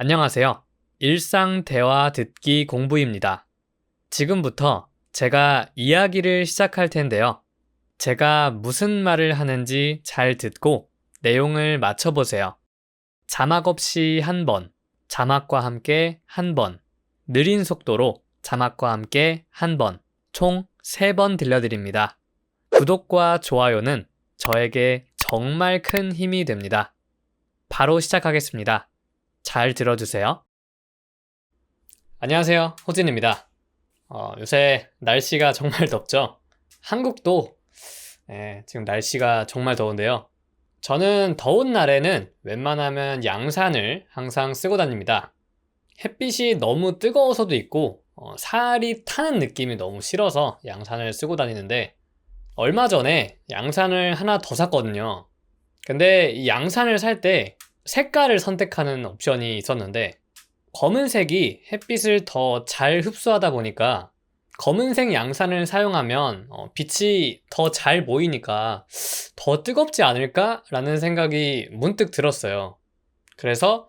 안녕하세요. 일상 대화 듣기 공부입니다. 지금부터 제가 이야기를 시작할 텐데요. 제가 무슨 말을 하는지 잘 듣고 내용을 맞춰보세요. 자막 없이 한 번, 자막과 함께 한 번, 느린 속도로 자막과 함께 한 번, 총 3번 들려드립니다. 구독과 좋아요는 저에게 정말 큰 힘이 됩니다. 바로 시작하겠습니다. 잘 들어주세요. 안녕하세요. 호진입니다. 요새 날씨가 정말 덥죠? 한국도 지금 날씨가 정말 더운데요. 저는 더운 날에는 웬만하면 양산을 항상 쓰고 다닙니다. 햇빛이 너무 뜨거워서도 있고 살이 타는 느낌이 너무 싫어서 양산을 쓰고 다니는데 얼마 전에 양산을 하나 더 샀거든요. 근데 이 양산을 살 때 색깔을 선택하는 옵션이 있었는데 검은색이 햇빛을 더 잘 흡수하다 보니까 검은색 양산을 사용하면 빛이 더 잘 보이니까 더 뜨겁지 않을까? 라는 생각이 문득 들었어요. 그래서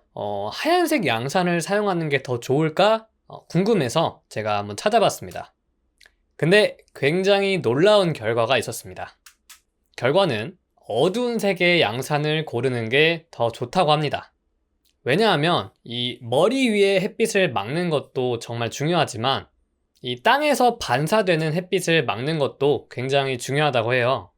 하얀색 양산을 사용하는 게 더 좋을까? 궁금해서 제가 한번 찾아봤습니다. 근데 굉장히 놀라운 결과가 있었습니다. 결과는 어두운 색의 양산을 고르는 게 더 좋다고 합니다. 왜냐하면 이 머리 위에 햇빛을 막는 것도 정말 중요하지만 이 땅에서 반사되는 햇빛을 막는 것도 굉장히 중요하다고 해요.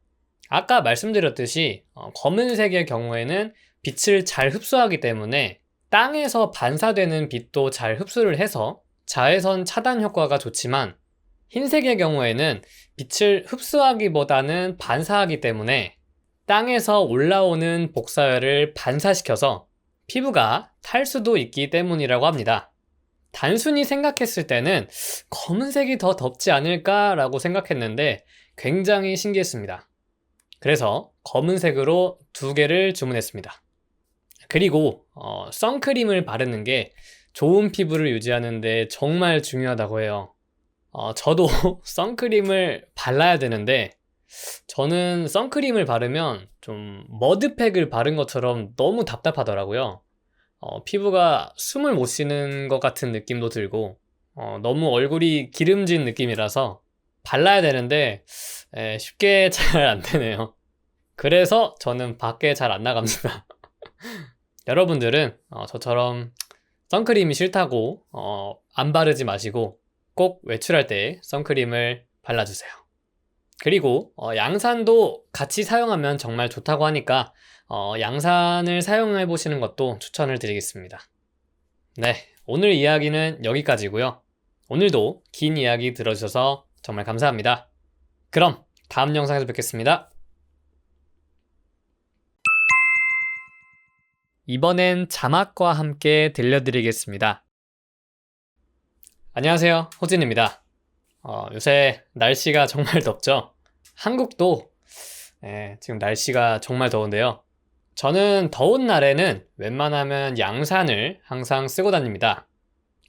아까 말씀드렸듯이 검은색의 경우에는 빛을 잘 흡수하기 때문에 땅에서 반사되는 빛도 잘 흡수를 해서 자외선 차단 효과가 좋지만 흰색의 경우에는 빛을 흡수하기보다는 반사하기 때문에 땅에서 올라오는 복사열을 반사시켜서 피부가 탈 수도 있기 때문이라고 합니다. 단순히 생각했을 때는 검은색이 더 덥지 않을까 라고 생각했는데 굉장히 신기했습니다. 그래서 검은색으로 2개를 주문했습니다. 그리고 선크림을 바르는 게 좋은 피부를 유지하는 데 정말 중요하다고 해요. 저도 선크림을 발라야 되는데 저는 선크림을 바르면 좀 머드팩을 바른 것처럼 너무 답답하더라고요. 피부가 숨을 못 쉬는 것 같은 느낌도 들고 너무 얼굴이 기름진 느낌이라서 발라야 되는데 쉽게 잘 안 되네요. 그래서 저는 밖에 잘 안 나갑니다. 여러분들은 저처럼 선크림이 싫다고 안 바르지 마시고 꼭 외출할 때 선크림을 발라주세요. 그리고 양산도 같이 사용하면 정말 좋다고 하니까 양산을 사용해 보시는 것도 추천을 드리겠습니다. 네, 오늘 이야기는 여기까지고요. 오늘도 긴 이야기 들어주셔서 정말 감사합니다. 그럼 다음 영상에서 뵙겠습니다. 이번엔 자막과 함께 들려드리겠습니다. 안녕하세요. 호진입니다. 요새 날씨가 정말 덥죠? 한국도 지금 날씨가 정말 더운데요. 저는 더운 날에는 웬만하면 양산을 항상 쓰고 다닙니다.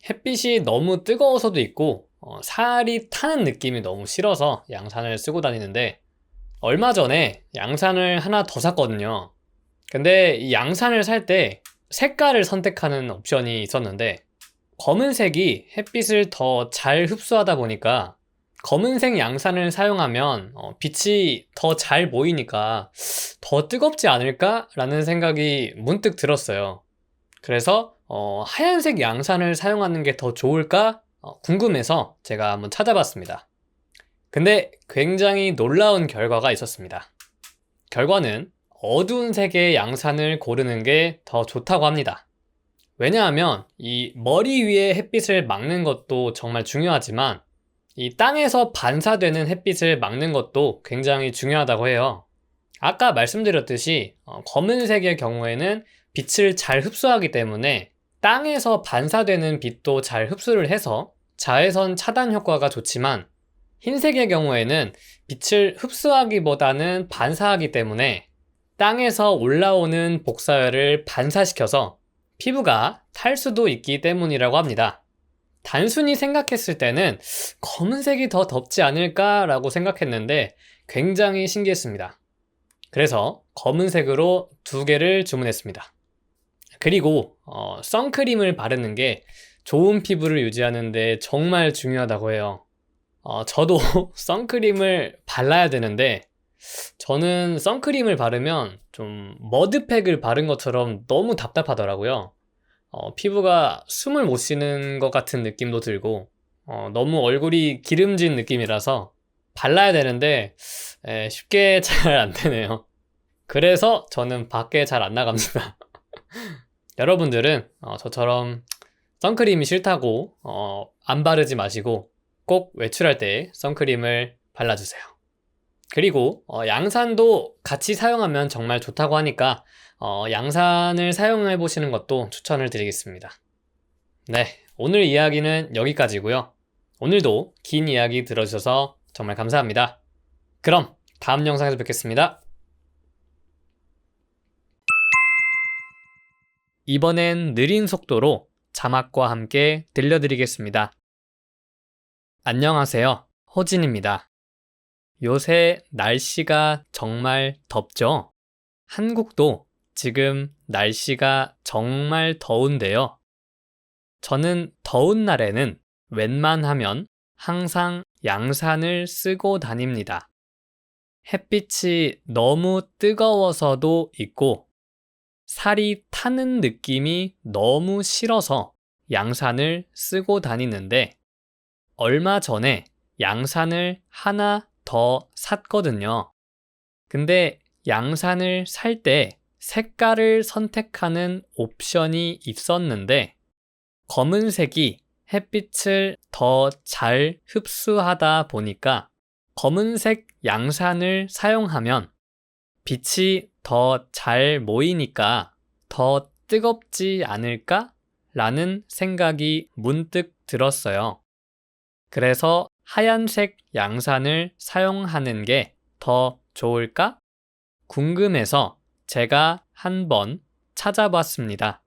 햇빛이 너무 뜨거워서도 있고 살이 타는 느낌이 너무 싫어서 양산을 쓰고 다니는데 얼마 전에 양산을 하나 더 샀거든요. 근데 이 양산을 살 때 색깔을 선택하는 옵션이 있었는데 검은색이 햇빛을 더 잘 흡수하다 보니까 검은색 양산을 사용하면 빛이 더 잘 보이니까 더 뜨겁지 않을까? 라는 생각이 문득 들었어요. 그래서 하얀색 양산을 사용하는 게 더 좋을까? 궁금해서 제가 한번 찾아봤습니다. 근데 굉장히 놀라운 결과가 있었습니다. 결과는 어두운 색의 양산을 고르는 게 더 좋다고 합니다. 왜냐하면 이 머리 위에 햇빛을 막는 것도 정말 중요하지만 이 땅에서 반사되는 햇빛을 막는 것도 굉장히 중요하다고 해요. 아까 말씀드렸듯이 검은색의 경우에는 빛을 잘 흡수하기 때문에 땅에서 반사되는 빛도 잘 흡수를 해서 자외선 차단 효과가 좋지만 흰색의 경우에는 빛을 흡수하기보다는 반사하기 때문에 땅에서 올라오는 복사열을 반사시켜서 피부가 탈 수도 있기 때문이라고 합니다. 단순히 생각했을 때는 검은색이 더 덥지 않을까 라고 생각했는데 굉장히 신기했습니다. 그래서 검은색으로 2개를 주문했습니다. 그리고 선크림을 바르는 게 좋은 피부를 유지하는 데 정말 중요하다고 해요. 저도 선크림을 발라야 되는데 저는 선크림을 바르면 좀 머드팩을 바른 것처럼 너무 답답하더라고요. 피부가 숨을 못 쉬는 것 같은 느낌도 들고 너무 얼굴이 기름진 느낌이라서 발라야 되는데 쉽게 잘 안 되네요. 그래서 저는 밖에 잘 안 나갑니다. 여러분들은 저처럼 선크림이 싫다고 안 바르지 마시고 꼭 외출할 때 선크림을 발라주세요. 그리고 양산도 같이 사용하면 정말 좋다고 하니까 양산을 사용해 보시는 것도 추천을 드리겠습니다. 네, 오늘 이야기는 여기까지고요. 오늘도 긴 이야기 들어주셔서 정말 감사합니다. 그럼 다음 영상에서 뵙겠습니다. 이번엔 느린 속도로 자막과 함께 들려드리겠습니다. 안녕하세요, 호진입니다. 요새 날씨가 정말 덥죠? 한국도 지금 날씨가 정말 더운데요. 저는 더운 날에는 웬만하면 항상 양산을 쓰고 다닙니다. 햇빛이 너무 뜨거워서도 있고, 살이 타는 느낌이 너무 싫어서 양산을 쓰고 다니는데, 얼마 전에 양산을 하나 더 샀거든요. 근데 양산을 살 때 색깔을 선택하는 옵션이 있었는데, 검은색이 햇빛을 더 잘 흡수하다 보니까 검은색 양산을 사용하면 빛이 더 잘 모이니까 더 뜨겁지 않을까? 라는 생각이 문득 들었어요. 그래서 하얀색 양산을 사용하는 게 더 좋을까? 궁금해서 제가 한번 찾아봤습니다.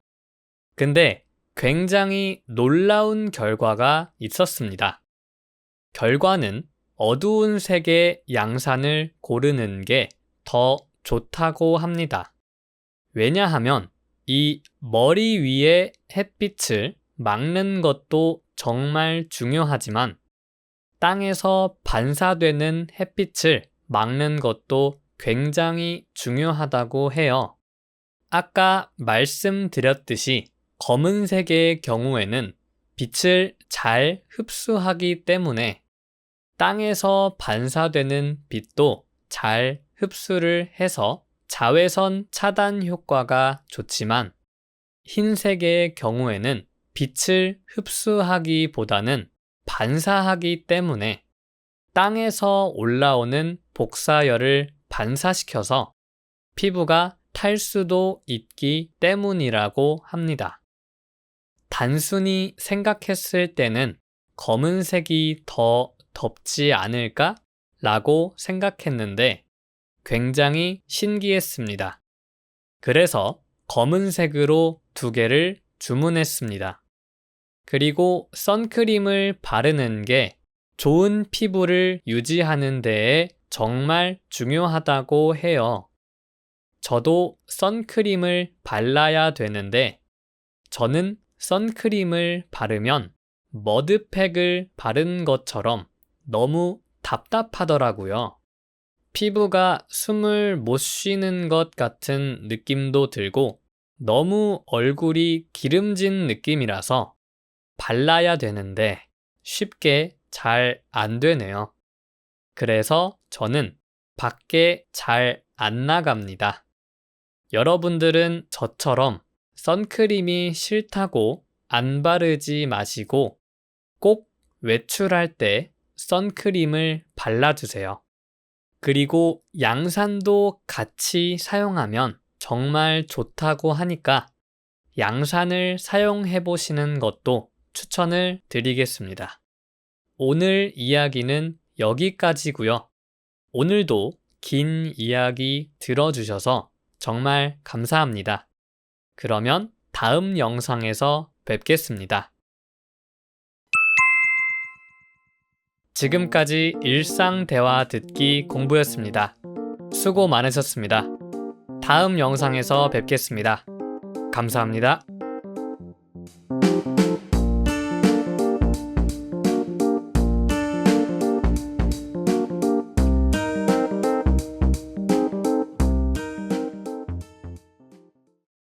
근데 굉장히 놀라운 결과가 있었습니다. 결과는 어두운 색의 양산을 고르는 게 더 좋다고 합니다. 왜냐하면 이 머리 위에 햇빛을 막는 것도 정말 중요하지만 땅에서 반사되는 햇빛을 막는 것도 굉장히 중요하다고 해요. 아까 말씀드렸듯이 검은색의 경우에는 빛을 잘 흡수하기 때문에 땅에서 반사되는 빛도 잘 흡수를 해서 자외선 차단 효과가 좋지만 흰색의 경우에는 빛을 흡수하기보다는 반사하기 때문에 땅에서 올라오는 복사열을 반사시켜서 피부가 탈 수도 있기 때문이라고 합니다. 단순히 생각했을 때는 검은색이 더 덥지 않을까? 라고 생각했는데 굉장히 신기했습니다. 그래서 검은색으로 2개를 주문했습니다. 그리고 선크림을 바르는 게 좋은 피부를 유지하는 데에 정말 중요하다고 해요. 저도 선크림을 발라야 되는데 저는 선크림을 바르면 머드팩을 바른 것처럼 너무 답답하더라고요. 피부가 숨을 못 쉬는 것 같은 느낌도 들고 너무 얼굴이 기름진 느낌이라서 발라야 되는데 쉽게 잘 안 되네요. 그래서 저는 밖에 잘 안 나갑니다. 여러분들은 저처럼 선크림이 싫다고 안 바르지 마시고 꼭 외출할 때 선크림을 발라주세요. 그리고 양산도 같이 사용하면 정말 좋다고 하니까 양산을 사용해 보시는 것도 추천을 드리겠습니다. 오늘 이야기는 여기까지고요. 오늘도 긴 이야기 들어주셔서 정말 감사합니다. 그러면 다음 영상에서 뵙겠습니다. 지금까지 일상 대화 듣기 공부였습니다. 수고 많으셨습니다. 다음 영상에서 뵙겠습니다. 감사합니다.